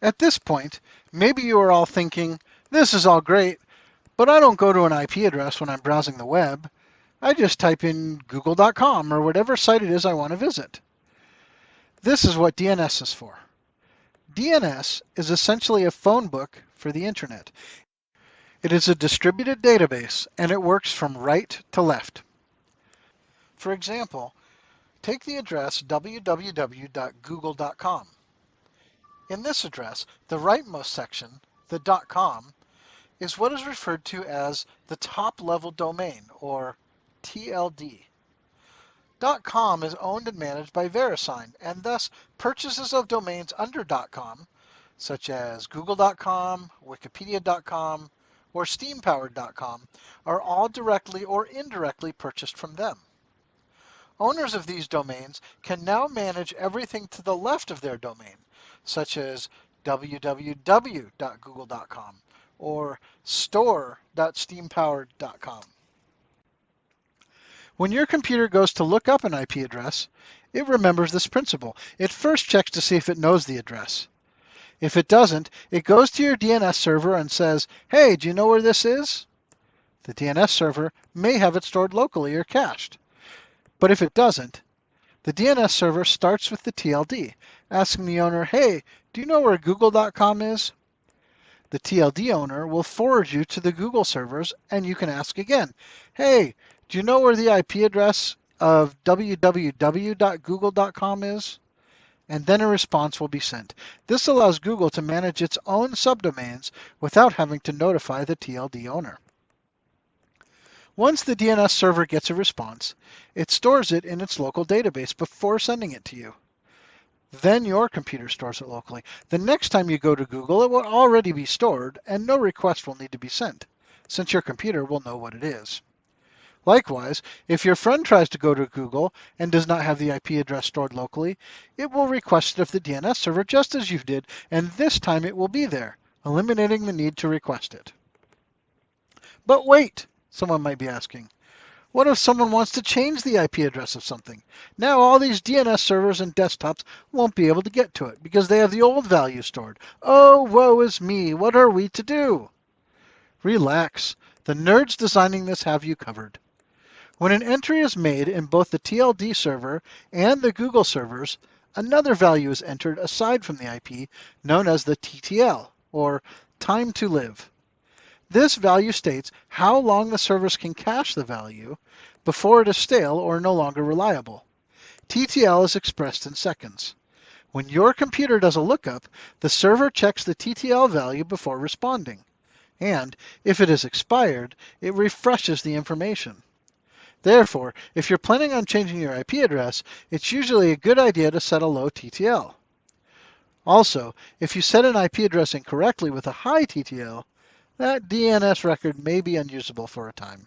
At this point, maybe you are all thinking, this is all great, but I don't go to an IP address when I'm browsing the web. I just type in google.com or whatever site it is I want to visit. This is what DNS is for. DNS is essentially a phone book for the internet. It is a distributed database, and it works from right to left. For example, take the address www.google.com. In this address, the rightmost section, the .com, is what is referred to as the top-level domain, or TLD. .com is owned and managed by VeriSign, and thus purchases of domains under .com, such as google.com, wikipedia.com, or steampowered.com, are all directly or indirectly purchased from them. Owners of these domains can now manage everything to the left of their domain, such as www.google.com or store.steampowered.com. When your computer goes to look up an IP address, it remembers this principle. It first checks to see if it knows the address. If it doesn't, it goes to your DNS server and says, hey, do you know where this is? The DNS server may have it stored locally or cached. But if it doesn't, the DNS server starts with the TLD, asking the owner, hey, do you know where google.com is? The TLD owner will forward you to the Google servers, and you can ask again, hey, do you know where the IP address of www.google.com is? And then a response will be sent. This allows Google to manage its own subdomains without having to notify the TLD owner. Once the DNS server gets a response, it stores it in its local database before sending it to you. Then your computer stores it locally. The next time you go to Google, it will already be stored, and no request will need to be sent, since your computer will know what it is. Likewise, if your friend tries to go to Google and does not have the IP address stored locally, it will request it of the DNS server just as you did, and this time it will be there, eliminating the need to request it. But wait, someone might be asking. What if someone wants to change the IP address of something? Now all these DNS servers and desktops won't be able to get to it because they have the old value stored. Oh, woe is me. What are we to do? Relax. The nerds designing this have you covered. When an entry is made in both the TLD server and the Google servers, another value is entered aside from the IP, known as the TTL, or time to live. This value states how long the servers can cache the value before it is stale or no longer reliable. TTL is expressed in seconds. When your computer does a lookup, the server checks the TTL value before responding. And if it is expired, it refreshes the information. Therefore, if you're planning on changing your IP address, it's usually a good idea to set a low TTL. Also, if you set an IP address incorrectly with a high TTL, that DNS record may be unusable for a time.